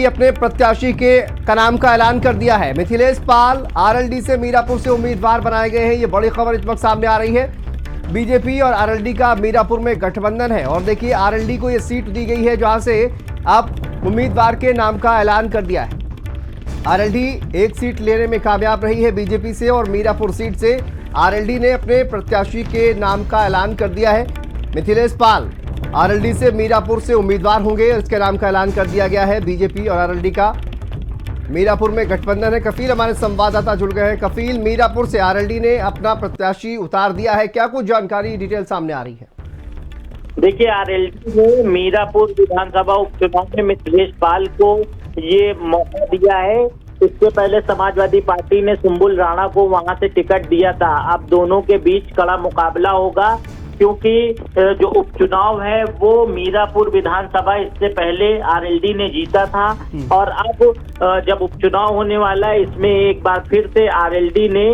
अपने प्रत्याशी के का नाम का ऐलान कर दिया है। मिथिलेश पाल आरएलडी से मीरापुर से उम्मीदवार बनाए गए हैं। ये बड़ी खबर इस वक्त सामने आ रही है। बीजेपी और आरएलडी का मीरापुर में गठबंधन है और देखिए आरएलडी को ये सीट दी गई है जहां से अब उम्मीदवार के नाम का ऐलान कर दिया है। आरएलडी एक सीट लेने में कामयाब रही है बीजेपी से और मीरापुर सीट से आरएलडी ने अपने प्रत्याशी के नाम का ऐलान कर दिया है। मिथिलेश पाल आरएलडी से मीरापुर से उम्मीदवार होंगे, इसके नाम का ऐलान कर दिया गया है। बीजेपी और आरएलडी का मीरापुर में गठबंधन है। कफील हमारे संवाददाता जुड़ गए हैं। कफील, मीरापुर से आरएलडी ने अपना प्रत्याशी उतार दिया है, क्या कुछ जानकारी डिटेल सामने आ रही है? देखिए, आरएलडी ने मीरापुर विधानसभा उपचुनाव में मिथिलेश पाल को ये मौका दिया है। इससे पहले समाजवादी पार्टी ने सुम्बुल राणा को वहां से टिकट दिया था। अब दोनों के बीच कड़ा मुकाबला होगा क्योंकि जो उपचुनाव है वो मीरापुर विधानसभा इससे पहले आरएलडी ने जीता था और अब जब उपचुनाव होने वाला है इसमें एक बार फिर से आरएलडी ने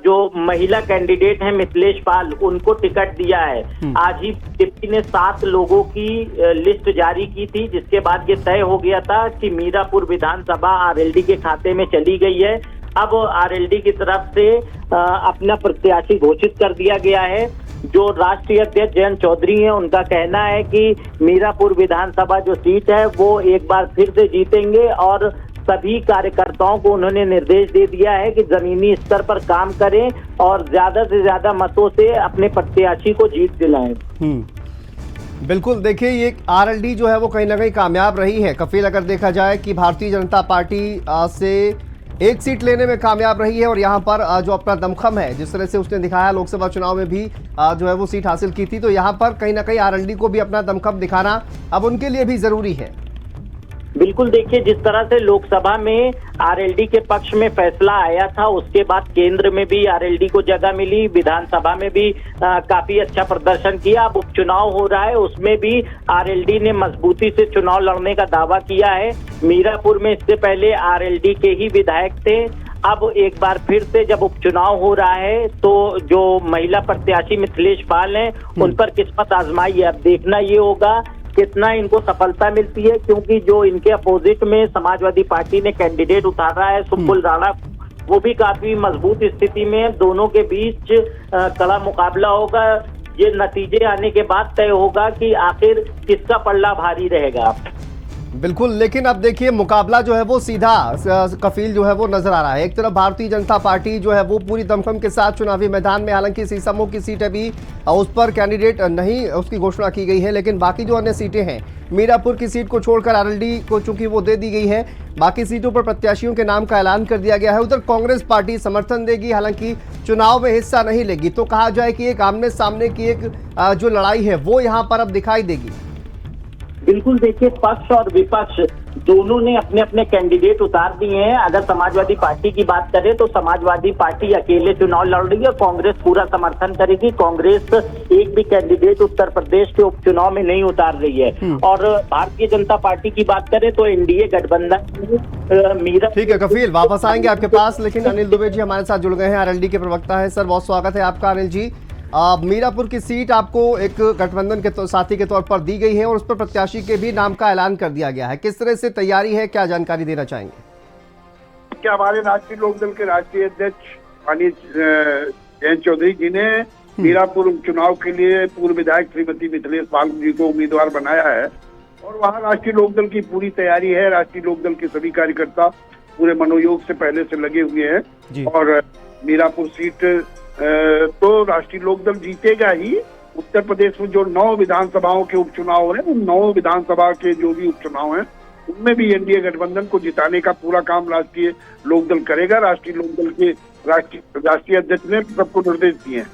जो महिला कैंडिडेट है मिथिलेश पाल उनको टिकट दिया है। आज ही बीजेपी ने 7 लोगों की लिस्ट जारी की थी जिसके बाद ये तय हो गया था कि मीरापुर विधानसभा आरएलडी के खाते में चली गई है। अब आरएलडी की तरफ से अपना प्रत्याशी घोषित कर दिया गया है। जो राष्ट्रीय अध्यक्ष जयंत चौधरी हैं उनका कहना है कि मीरापुर विधानसभा जो सीट है वो एक बार फिर से जीतेंगे और सभी कार्यकर्ताओं को उन्होंने निर्देश दे दिया है कि जमीनी स्तर पर काम करें और ज्यादा से ज्यादा मतों से अपने प्रत्याशी को जीत दिलाएं। बिल्कुल, देखिए ये आरएलडी जो है वो कहीं ना कहीं कामयाब रही है। कफील, अगर देखा जाए कि भारतीय जनता पार्टी से एक सीट लेने में कामयाब रही है और यहाँ पर जो अपना दमखम है जिस तरह से उसने दिखाया, लोकसभा चुनाव में भी जो है वो सीट हासिल की थी, तो यहाँ पर कहीं ना कहीं आरएलडी को भी अपना दमखम दिखाना अब उनके लिए भी जरूरी है। बिल्कुल, देखिए जिस तरह से लोकसभा में आरएलडी के पक्ष में फैसला आया था उसके बाद केंद्र में भी आरएलडी को जगह मिली, विधानसभा में भी काफी अच्छा प्रदर्शन किया। अब उपचुनाव हो रहा है उसमें भी आरएलडी ने मजबूती से चुनाव लड़ने का दावा किया है। मीरापुर में इससे पहले आरएलडी के ही विधायक थे। अब एक बार फिर से जब उपचुनाव हो रहा है तो जो महिला प्रत्याशी मिथिलेश पाल हैं उन पर किस्मत आजमाई है। अब देखना ये होगा कितना इनको सफलता मिलती है क्योंकि जो इनके अपोजिट में समाजवादी पार्टी ने कैंडिडेट उतारा है सुम्बुल राणा, वो भी काफी मजबूत स्थिति में है। दोनों के बीच कड़ा मुकाबला होगा। ये नतीजे आने के बाद तय होगा कि आखिर किसका पल्ला भारी रहेगा। बिल्कुल, लेकिन अब देखिए मुकाबला जो है वो सीधा कफील जो है वो नजर आ रहा है। एक तरफ भारतीय जनता पार्टी जो है वो पूरी दमखम के साथ चुनावी मैदान में, हालांकि सीसमो की सीट अभी उस पर कैंडिडेट नहीं उसकी घोषणा की गई है, लेकिन बाकी जो अन्य सीटें हैं मीरापुर की सीट को छोड़कर आरएलडी को चूंकि वो दे दी गई है, बाकी सीटों पर प्रत्याशियों के नाम का ऐलान कर दिया गया है। उधर कांग्रेस पार्टी समर्थन देगी, हालांकि चुनाव में हिस्सा नहीं लेगी। तो कहा जाए कि एक आमने सामने की एक जो लड़ाई है वो यहाँ पर अब दिखाई देगी। बिल्कुल, देखिए पक्ष और विपक्ष दोनों ने अपने अपने कैंडिडेट उतार दिए हैं। अगर समाजवादी पार्टी की बात करें तो समाजवादी पार्टी अकेले चुनाव लड़ रही है, कांग्रेस पूरा समर्थन करेगी। कांग्रेस एक भी कैंडिडेट उत्तर प्रदेश के उपचुनाव में नहीं उतार रही है। और भारतीय जनता पार्टी की बात करें तो एनडीए गठबंधन मीरा। ठीक है कफील, वापस आएंगे आपके पास, लेकिन अनिल दुबे जी हमारे साथ जुड़ गए हैं, आरएलडी के प्रवक्ता है। सर, बहुत स्वागत है आपका। अनिल जी, मीरापुर की सीट आपको एक गठबंधन के साथी के तौर पर दी गई है और उस पर प्रत्याशी के भी नाम का ऐलान कर दिया गया है। किस तरह से तैयारी है, क्या जानकारी देना चाहेंगे? क्या हमारे राष्ट्रीय लोकदल के राष्ट्रीय अध्यक्ष माननीय जयंत चौधरी जी ने मीरापुर उपचुनाव के लिए पूर्व विधायक श्रीमती मिथिलेश पाल जी को उम्मीदवार बनाया है और वहाँ राष्ट्रीय लोकदल की पूरी तैयारी है। राष्ट्रीय लोकदल के सभी कार्यकर्ता पूरे मनोयोग से पहले से लगे हुए हैं और मीरापुर सीट तो राष्ट्रीय लोकदल जीतेगा ही। उत्तर प्रदेश में जो 9 विधानसभाओं के उपचुनाव हो रहे हैं उन 9 विधानसभा के जो भी उपचुनाव हैं उनमें भी एनडीए गठबंधन को जिताने का पूरा काम राष्ट्रीय लोकदल करेगा। राष्ट्रीय लोकदल के राष्ट्रीय अध्यक्ष ने सबको निर्देश दिए हैं।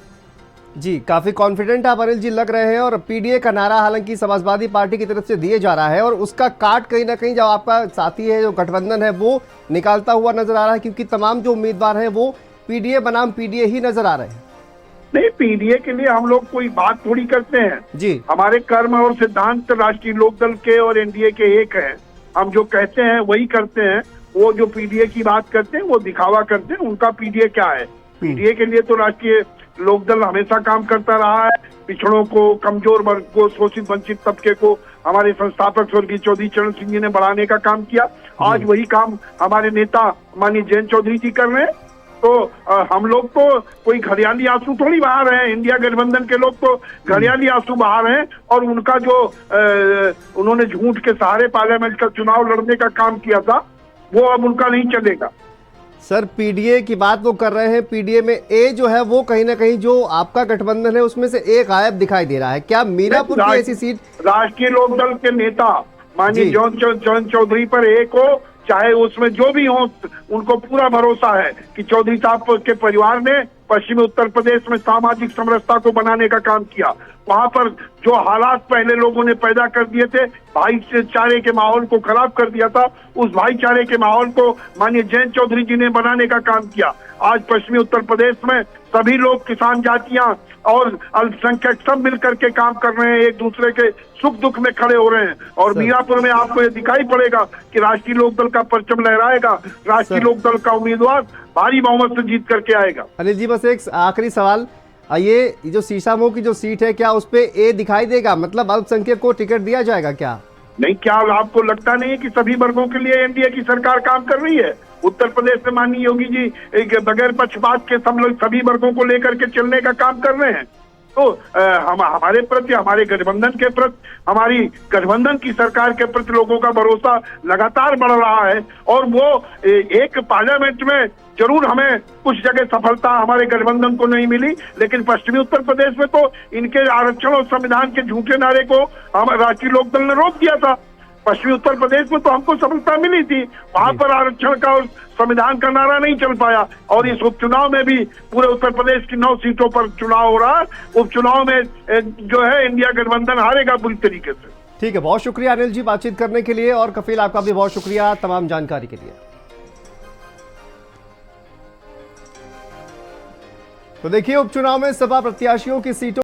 जी, काफी कॉन्फिडेंट आप अनिल जी लग रहे हैं और पीडीए का नारा हालांकि समाजवादी पार्टी की तरफ से दिए जा रहा है और उसका काट कहीं ना कहीं जो आपका साथी है जो गठबंधन है वो निकालता हुआ नजर आ रहा है, क्योंकि तमाम जो उम्मीदवार हैं वो पीडीए बनाम पीडीए ही नजर आ रहे हैं। नहीं, पीडीए के लिए हम लोग कोई बात थोड़ी करते हैं जी। हमारे कर्म और सिद्धांत राष्ट्रीय लोकदल के और एनडीए के एक हैं। हम जो कहते हैं वही करते हैं। वो जो पीडीए की बात करते हैं वो दिखावा करते हैं। उनका पीडीए क्या है? पीडीए के लिए तो राष्ट्रीय लोकदल हमेशा काम करता रहा है। पिछड़ों को, कमजोर वर्ग को, शोषित वंचित तबके को हमारे संस्थापक स्वर्गीय चौधरी चरण सिंह जी ने बढ़ाने का काम किया। आज वही काम हमारे नेता माननीय जयंत चौधरी जी कर रहे हैं। तो हम लोग तो कोई घड़ियाली आंसू थोड़ी बहा रहे हैं, इंडिया गठबंधन के लोग तो घड़ियाली आंसू बहा रहे हैं। और उनका जो उन्होंने झूठ के सहारे पार्लियामेंट का चुनाव लड़ने का काम किया था, वो अब उनका नहीं चलेगा। सर, पीडीए की बात वो कर रहे हैं, पीडीए में ए जो है वो कहीं ना कहीं जो आपका गठबंधन है उसमें से ए गायब दिखाई दे रहा है। क्या मीरापुर की ऐसी सीट? राष्ट्रीय लोकदल के नेता माननीय जयंत चौधरी पर एक हो, चाहे उसमें जो भी हो, उनको पूरा भरोसा है कि चौधरी साहब के परिवार ने पश्चिमी उत्तर प्रदेश में सामाजिक समरसता को बनाने का काम किया। वहां पर जो हालात पहले लोगों ने पैदा कर दिए थे, भाईचारे के माहौल को खराब कर दिया था, उस भाईचारे के माहौल को माननीय जयंत चौधरी जी ने बनाने का काम किया। आज पश्चिमी उत्तर प्रदेश में सभी लोग, किसान जातियां और अल्पसंख्यक सब मिलकर के काम कर रहे हैं, एक दूसरे के सुख दुख में खड़े हो रहे हैं। और मीरापुर में आपको ये दिखाई पड़ेगा कि राष्ट्रीय लोकदल का परचम लहराएगा, राष्ट्रीय लोकदल का उम्मीदवार भारी बहुमत से जीत करके आएगा। अनिल जी, बस एक आखिरी सवाल, ये जो शीशामऊ की जो सीट है, क्या उस पे ए दिखाई देगा? मतलब अल्पसंख्यक को टिकट दिया जाएगा क्या? नहीं, क्या आपको लगता नहीं है कि सभी वर्गों के लिए एनडीए की सरकार काम कर रही है? उत्तर प्रदेश में माननीय योगी जी बगैर पक्षपात के सब लोग सभी वर्गों को लेकर के चलने का काम कर रहे हैं। तो हमारे प्रति, हमारे गठबंधन के प्रति, हमारी गठबंधन की सरकार के प्रति लोगों का भरोसा लगातार बढ़ रहा है। और वो एक पार्लियामेंट में जरूर हमें कुछ जगह सफलता हमारे गठबंधन को नहीं मिली, लेकिन पश्चिमी उत्तर प्रदेश में तो इनके आरक्षण और संविधान के झूठे नारे को हम राष्ट्रीय लोकदल ने रोक दिया था। पश्चिमी उत्तर प्रदेश में तो हमको सफलता मिली थी, वहां पर आरक्षण का और संविधान का नारा नहीं चल पाया। और इस उपचुनाव में भी पूरे उत्तर प्रदेश की 9 सीटों पर चुनाव हो रहा है। उपचुनाव में जो है इंडिया गठबंधन हारेगा बुरी तरीके से। ठीक है, बहुत शुक्रिया अनिल जी बातचीत करने के लिए, और कपिल आपका भी बहुत शुक्रिया तमाम जानकारी के लिए। तो देखिए, उपचुनाव में सपा प्रत्याशियों की सीटों